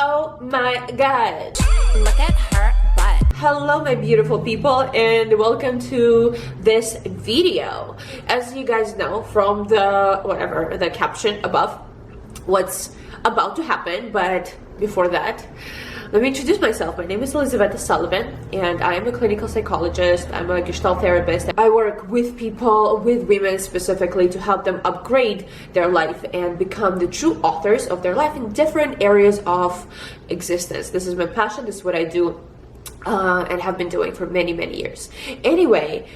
Oh my god. Look at her butt. Hello my beautiful people and welcome to this video. As you guys know from the caption above, what's about to happen, but before that, let me introduce myself. My name is Elizabeth Sullivan and I am a clinical psychologist. I'm a Gestalt therapist. I work with people, with women specifically, to help them upgrade their life and become the true authors of their life in different areas of existence. This is my passion. This is what I do and have been doing for many years. Anyway,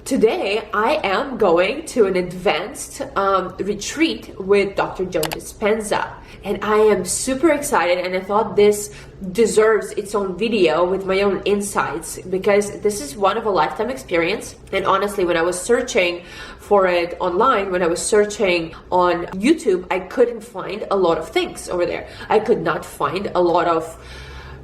today I am going to an advanced retreat with Dr. Joe Dispenza, and I am super excited, and I thought this deserves its own video with my own insights because this is one of a lifetime experience. And honestly, when I was searching for it online, when I was searching on YouTube, I couldn't find a lot of things over there. I could not find a lot of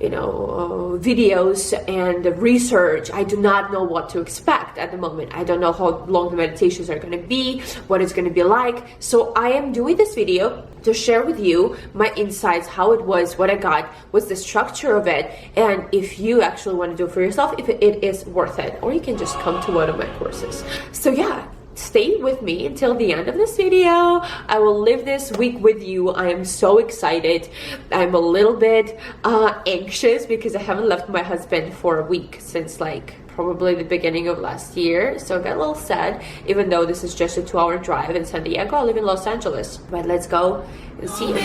videos and research. I do not know what to expect at the moment. I don't know how long the meditations are going to be, what it's going to be like. So I am doing this video to share with you my insights, how it was, what I got, what's the structure of it, and if you actually want to do it for yourself, if it is worth it, or you can just come to one of my courses. So yeah, stay with me until the end of this video. I will live this week with you. I am so excited. I'm a little bit anxious because I haven't left my husband for a week since probably the beginning of last year. So I got a little sad, even though this is just a 2-hour drive in San Diego. I live in Los Angeles. But let's go and see it.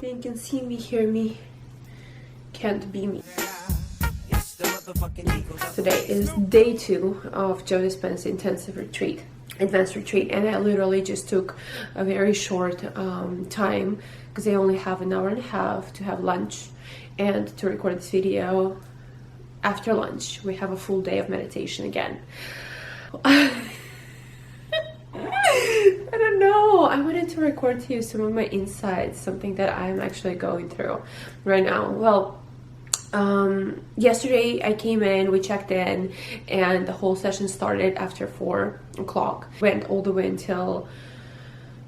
You can see me, hear me. Can't be me. Today is day 2 of Joe Dispenza intensive retreat, advanced retreat, and I literally just took a very short time because I only have an hour and a half to have lunch and to record this video. After lunch, we have a full day of meditation again. I don't know. I wanted to record to you some of my insights, something that I'm actually going through right now. Well, yesterday I came in, we checked in, and the whole session started after 4 o'clock. Went all the way until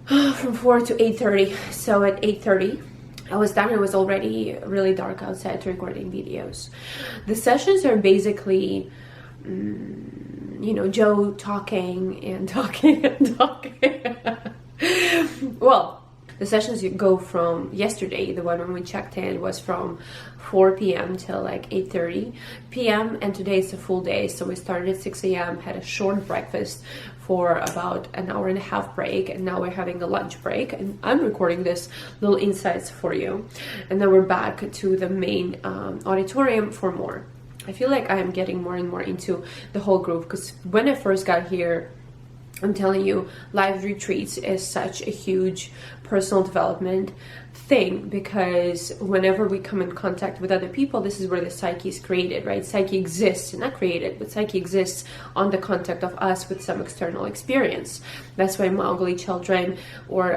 from 4 to 8:30. So at 8:30 I was done. It was already really dark outside to recording videos. The sessions are basically Joe talking and talking and talking. Well, the sessions you go from yesterday, the one when we checked in, was from 4 p.m. till 8:30 p.m. and today is a full day. So we started at 6 a.m., had a short breakfast for about an hour and a half break, and now we're having a lunch break, and I'm recording this little insights for you, and then we're back to the main auditorium for more. I feel like I am getting more and more into the whole group because when I first got here, I'm telling you, live retreats is such a huge personal development thing because whenever we come in contact with other people, this is where the psyche is created, right? Psyche exists, not created, but psyche exists on the contact of us with some external experience. That's why Mowgli children or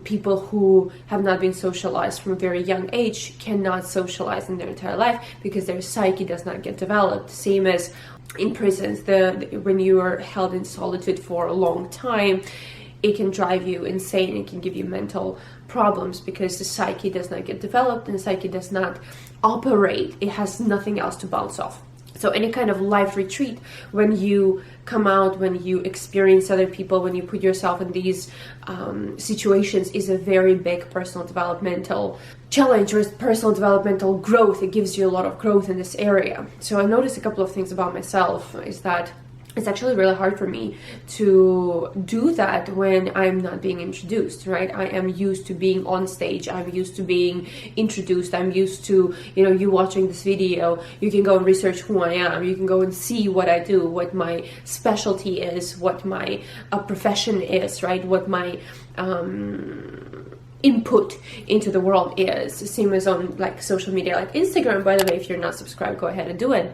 people who have not been socialized from a very young age cannot socialize in their entire life because their psyche does not get developed. Same as in prisons, when you are held in solitude for a long time, it can drive you insane. It can give you mental problems because the psyche does not get developed and the psyche does not operate. It has nothing else to bounce off. So any kind of life retreat, when you come out, when you experience other people, when you put yourself in these situations, is a very big personal developmental challenge or personal developmental growth. It gives you a lot of growth in this area. So I noticed a couple of things about myself is that it's actually really hard for me to do that when I'm not being introduced, right? I am used to being on stage. I'm used to being introduced. I'm used to, you watching this video, you can go and research who I am. You can go and see what I do, what my specialty is, what my profession is, right? What my input into the world is. Same as on social media, like Instagram. By the way, if you're not subscribed, go ahead and do it.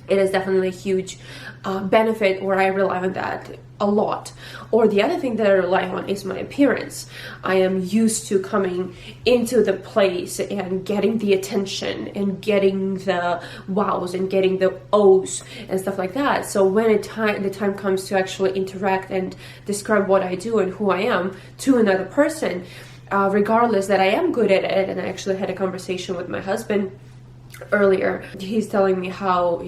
It is definitely a huge benefit, or I rely on that a lot. Or the other thing that I rely on is my appearance. I am used to coming into the place and getting the attention and getting the wows and getting the ohs and stuff like that. So when the time comes to actually interact and describe what I do and who I am to another person, regardless that I am good at it, and I actually had a conversation with my husband earlier. He's telling me how,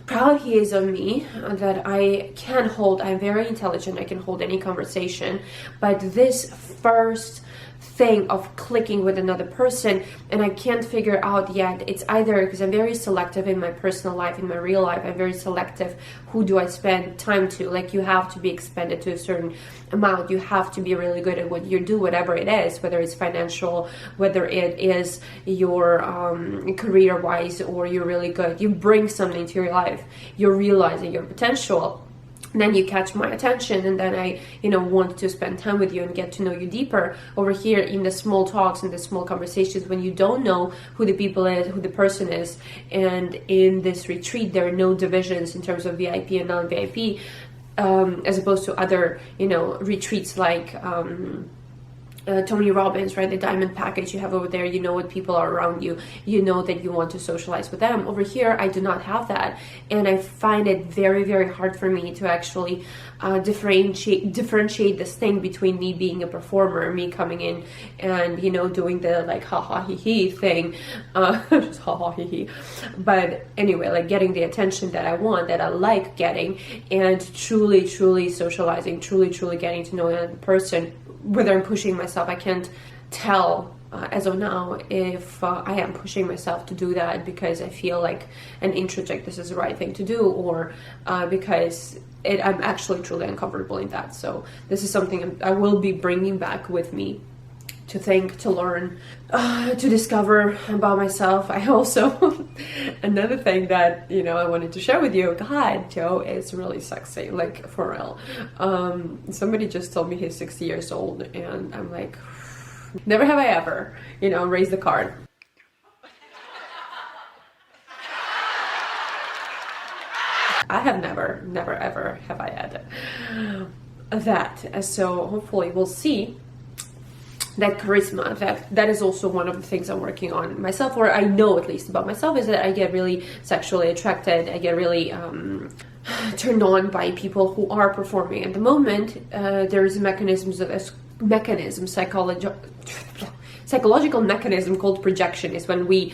proud he is of me, that I'm very intelligent, I can hold any conversation, but this first thing of clicking with another person, and I can't figure out yet, it's either because I'm very selective in my personal life, in my real life, I'm very selective who do I spend time to. Like, you have to be expended to a certain amount, you have to be really good at what you do, whatever it is, whether it's financial, whether it is your career wise, or you're really good, you bring something to your life, you're realizing your potential. And then you catch my attention, and then I, want to spend time with you and get to know you deeper. Over here in the small talks and the small conversations, when you don't know who the people is, who the person is, and in this retreat there are no divisions in terms of VIP and non-VIP, as opposed to other, retreats like Tony Robbins, right? The diamond package you have over there, you know what people are around you, you know that you want to socialize with them. Over here, I do not have that, and I find it very, very hard for me to actually differentiate this thing between me being a performer, me coming in and doing the like ha ha he he thing, just ha ha he he. But anyway, like getting the attention that I want, that I like getting, and truly socializing, truly getting to know another person. Whether I'm pushing myself, I can't tell as of now if I am pushing myself to do that because I feel like an introject this is the right thing to do, or because I'm actually truly uncomfortable in that. So this is something I will be bringing back with me to think, to learn, to discover about myself. I also, another thing that, I wanted to share with you, God, Joe is really sexy, like for real. Somebody just told me he's 60 years old, and I'm like, never have I ever, raised the card. I have never ever have I had that. So hopefully we'll see that charisma, that is also one of the things I'm working on myself, or I know at least about myself, is that I get really sexually attracted, I get really turned on by people who are performing. At the moment, there's psychological mechanism called projection, is when we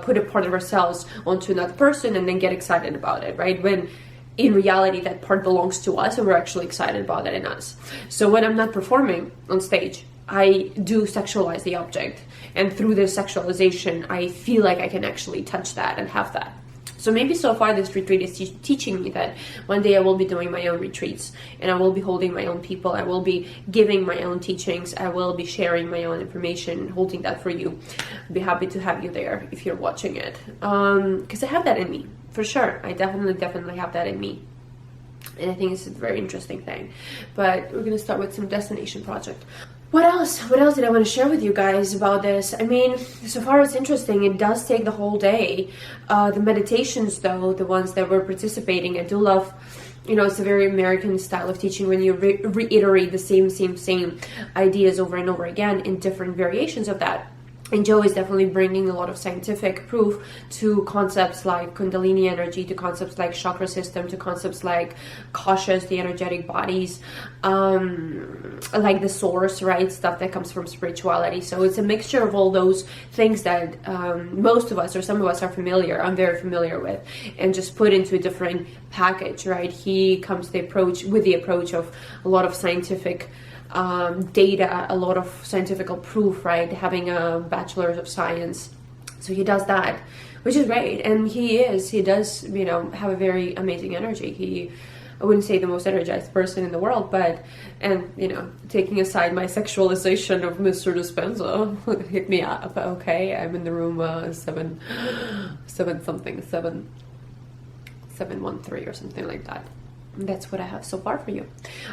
put a part of ourselves onto another person and then get excited about it, right? When in reality that part belongs to us and we're actually excited about it in us. So when I'm not performing on stage, I do sexualize the object, and through this sexualization I feel like I can actually touch that and have that. So maybe so far this retreat is teaching me that one day I will be doing my own retreats, and I will be holding my own people, I will be giving my own teachings, I will be sharing my own information and holding that for you. I'd be happy to have you there if you're watching it, because I have that in me, for sure. I definitely have that in me. And I think it's a very interesting thing. But we're gonna start with some destination project. What else did I want to share with you guys about this? I mean, so far it's interesting. It does take the whole day. The meditations, though, the ones that we're participating, I do love, it's a very American style of teaching when you reiterate the same ideas over and over again in different variations of that. And Joe is definitely bringing a lot of scientific proof to concepts like Kundalini energy, to concepts like chakra system, to concepts like koshas, the energetic bodies, like the source, right? Stuff that comes from spirituality. So it's a mixture of all those things that most of us, or some of us, are familiar. I'm very familiar with, and just put into a different package, right? He comes with the approach of a lot of scientific data, a lot of scientific proof, right? Having a bachelor's of science. So he does that, which is great. And he does, have a very amazing energy. I wouldn't say the most energized person in the world, but, taking aside my sexualization of Mr. Dispenza, hit me up. Okay, I'm in the room 713 or something like that. that's what I have so far for you.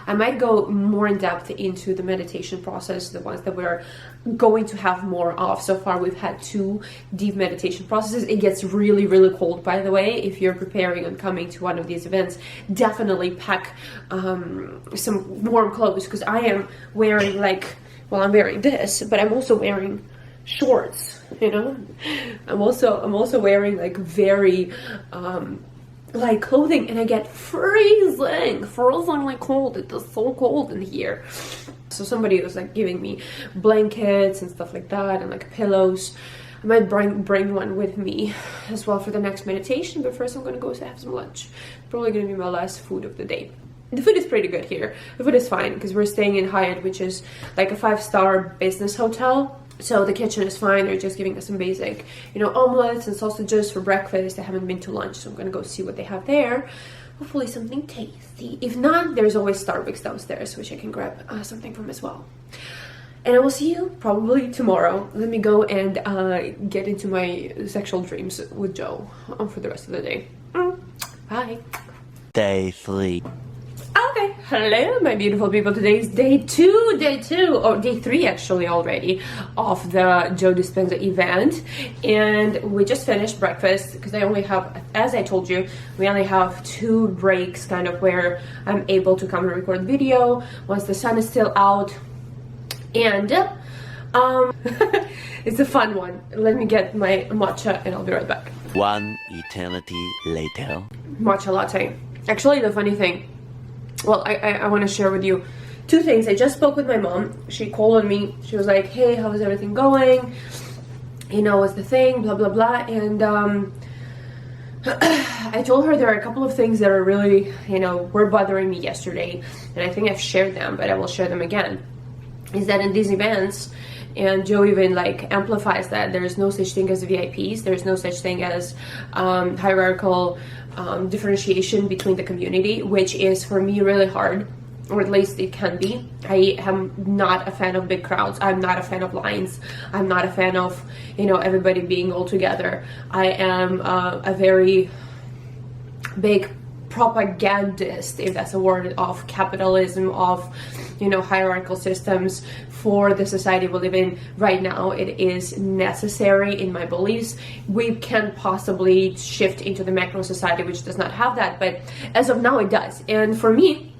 I might go more in depth into the meditation process, the ones that we're going to have more of. So far we've had 2 deep meditation processes. It gets really, really cold, by the way. If you're preparing on coming to one of these events, definitely pack some warm clothes, because I am wearing I'm wearing this, but I'm also wearing shorts, you know. I'm also wearing like very light clothing, and I get freezingly cold. It is so cold in here. So somebody was like giving me blankets and stuff like that, and like pillows. I might bring one with me as well for the next meditation, but first I'm gonna go have some lunch. Probably gonna be my last food of the day. The food is pretty good here. The food is fine because we're staying in Hyatt, which is like a 5-star business hotel. So the kitchen is fine. They're just giving us some basic, omelets and sausages for breakfast. I haven't been to lunch, so I'm gonna go see what they have there. Hopefully something tasty. If not, there's always Starbucks downstairs, which I can grab something from as well. And I will see you probably tomorrow. Let me go and get into my sexual dreams with Joe for the rest of the day. Bye. Day 3. Okay, hello my beautiful people. Today is day 2, or day 3 actually already, of the Joe Dispenza event. And we just finished breakfast because I only have, as I told you, we only have 2 breaks kind of where I'm able to come and record video once the sun is still out. And it's a fun one. Let me get my matcha and I'll be right back. 1 eternity later. Matcha latte. Actually, the funny thing, well, I want to share with you 2 things. I just spoke with my mom. She called on me. She was like, hey, how is everything going? What's the thing? Blah, blah, blah. And I told her there are a couple of things that are really, were bothering me yesterday. And I think I've shared them, but I will share them again. Is that in these events, and Joe even amplifies that there's no such thing as VIPs, there's no such thing as hierarchical differentiation between the community, which is for me really hard, or at least it can be. I am not a fan of big crowds. I'm not a fan of lines. I'm not a fan of everybody being all together. I am a very big propagandist, if that's a word, of capitalism, of hierarchical systems for the society we live in right now. It is necessary in my beliefs. We can't possibly shift into the macro society which does not have that, but as of now it does. And for me,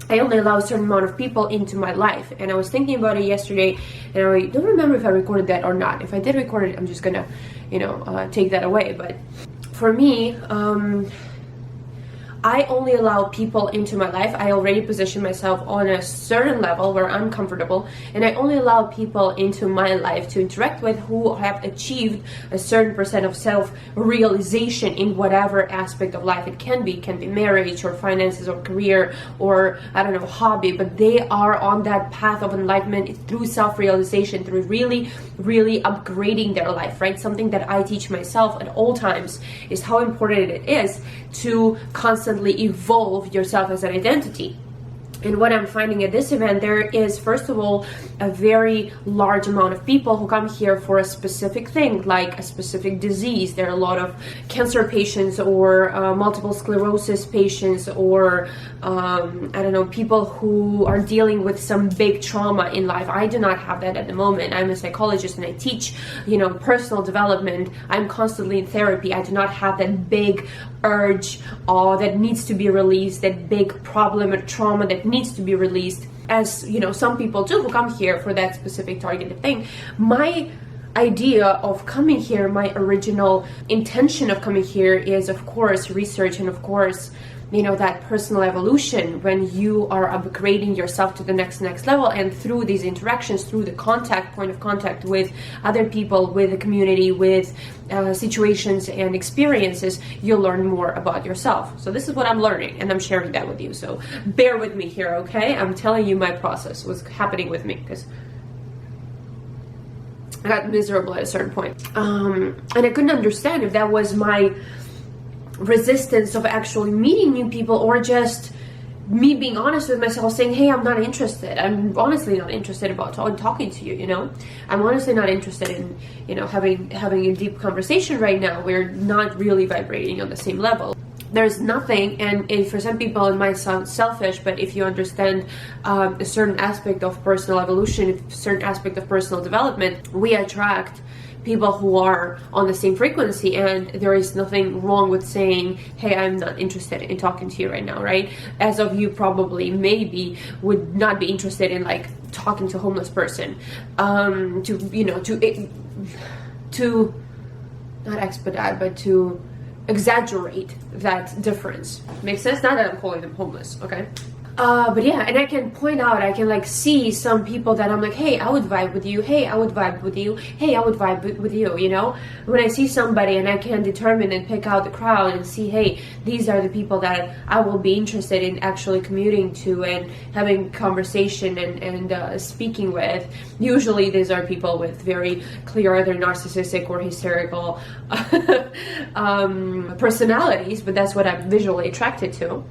I only allow a certain amount of people into my life. And I was thinking about it yesterday, and I don't remember if I recorded that or not. If I did record it, I'm just gonna take that away. But for me, I only allow people into my life. I already position myself on a certain level where I'm comfortable, and I only allow people into my life to interact with who have achieved a certain percent of self-realization in whatever aspect of life it can be marriage or finances or career or, I don't know, hobby, but they are on that path of enlightenment through self-realization, through really, really upgrading their life, right? Something that I teach myself at all times is how important it is to constantly evolve yourself as an identity. And what I'm finding at this event, there is, first of all, a very large amount of people who come here for a specific thing, like a specific disease. There are a lot of cancer patients or multiple sclerosis patients, or I don't know, people who are dealing with some big trauma in life. I do not have that at the moment. I'm a psychologist and I teach, personal development. I'm constantly in therapy. I do not have that big urge that needs to be released, that big problem or trauma that needs to be released, as some people do who come here for that specific targeted thing. My idea of coming here, my original intention of coming here is, of course, research, and of course, that personal evolution, when you are upgrading yourself to the next level. And through these interactions, through the point of contact with other people, with the community, with situations and experiences, you'll learn more about yourself. So this is what I'm learning, and I'm sharing that with you. So bear with me here, okay? I'm telling you my process was happening with me, because I got miserable at a certain point. And I couldn't understand if that was my resistance of actually meeting new people, or just me being honest with myself, saying, hey, I'm not interested. I'm honestly not interested about talking to you, I'm honestly not interested in having a deep conversation right now. We're not really vibrating on the same level. there's nothing, and for some people it might sound selfish, but if you understand a certain aspect of personal evolution, a certain aspect of personal development, we attract people who are on the same frequency, and there is nothing wrong with saying, hey, I'm not interested in talking to you right now, right? As of you probably maybe would not be interested in like talking to a homeless person, to not expedite, but to exaggerate that difference. Makes sense? Not that I'm calling them homeless, okay? But yeah, and I can point out, I can like see some people that I'm like, hey, I would vibe with you, hey, I would vibe with you, hey, I would vibe with you, you know? When I see somebody and I can determine and pick out the crowd and see, hey, these are the people that I will be interested in actually commuting to and having conversation and speaking with. Usually these are people with very clear either narcissistic or hysterical personalities, but that's what I'm visually attracted to.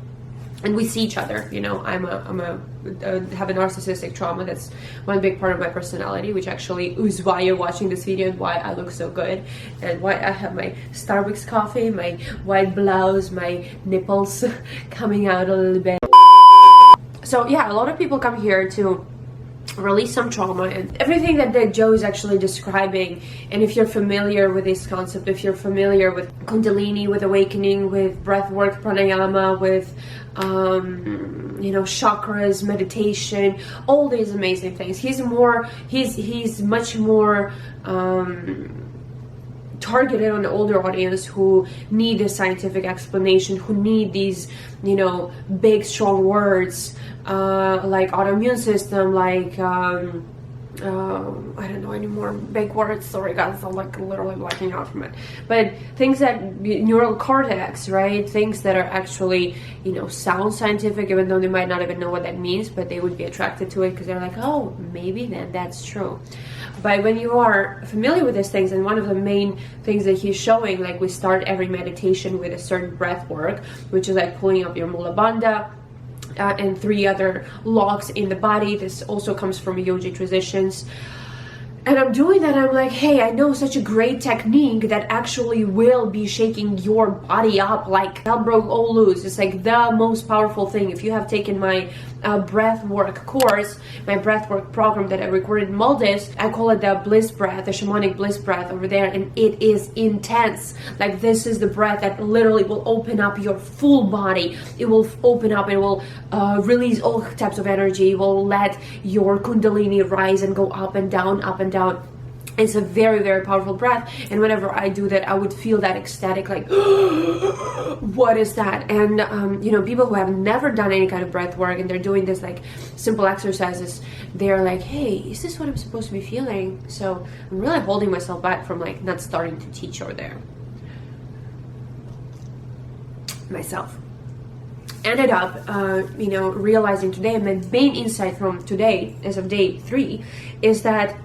And we see each other, you know. I have a narcissistic trauma. That's one big part of my personality, which actually is why you're watching this video and why I look so good and why I have my Starbucks coffee, my white blouse, my nipples coming out a little bit. So yeah, a lot of people come here to release some trauma and everything that Joe is actually describing. And if you're familiar with this concept, if you're familiar with Kundalini, with awakening, with breath work, pranayama, with chakras, meditation, all these amazing things, he's much more targeted on the older audience who need a scientific explanation, who need these, big strong words, like autoimmune system, like I don't know any more big words, sorry guys, I'm like literally blacking out from it, but things that neural cortex, right, things that are actually sound scientific, even though they might not even know what that means, but they would be attracted to it because they're like, oh, maybe then that's true. But when you are familiar with these things, and one of the main things that he's showing, like we start every meditation with a certain breath work, which is like pulling up your mula bandha, and 3 other locks in the body. This also comes from yogic traditions. And I'm doing that, I'm like, hey, I know such a great technique that actually will be shaking your body up like hell broke all loose. It's like the most powerful thing. If you have taken my breath work course, my breath work program that I recorded in Maldives, I call it the bliss breath, the shamanic bliss breath over there, and it is intense. Like this is the breath that literally will open up your full body. It will open up, it will release all types of energy, it will let your kundalini rise and go up and down, up and down. It's a very, very powerful breath, and whenever I do that, I would feel that ecstatic, like, what is that? And people who have never done any kind of breath work and they're doing this like simple exercises, they're like, hey, is this what I'm supposed to be feeling? So I'm really holding myself back from like not starting to teach over there myself. Ended up realizing today, and my main insight from today, as of day 3, is that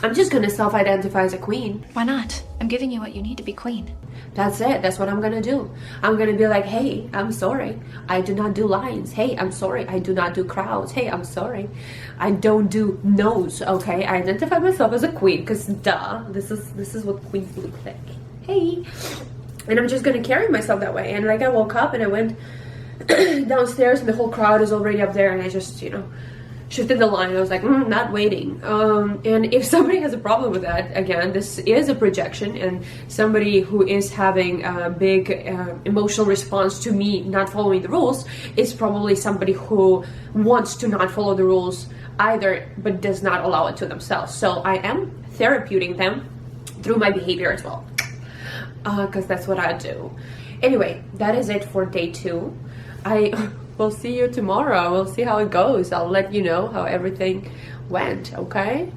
I'm just gonna self-identify as a queen. Why not? I'm giving you what you need to be queen. That's it. That's what I'm gonna do. I'm gonna be like, hey, I'm sorry, I do not do lines. Hey, I'm sorry, I do not do crowds. Hey, I'm sorry, I don't do no's. Okay, I identify myself as a queen because duh, this is what queens look like. Hey, and I'm just gonna carry myself that way. And like I woke up and I went downstairs and the whole crowd is already up there, and I just shifted the line. I was like, not waiting. And if somebody has a problem with that, again, this is a projection, and somebody who is having a big emotional response to me not following the rules is probably somebody who wants to not follow the rules either, but does not allow it to themselves. So I am therapeuting them through my behavior as well, because that's what I do. Anyway, that is it for day 2. We'll see you tomorrow. We'll see how it goes. I'll let you know how everything went, okay?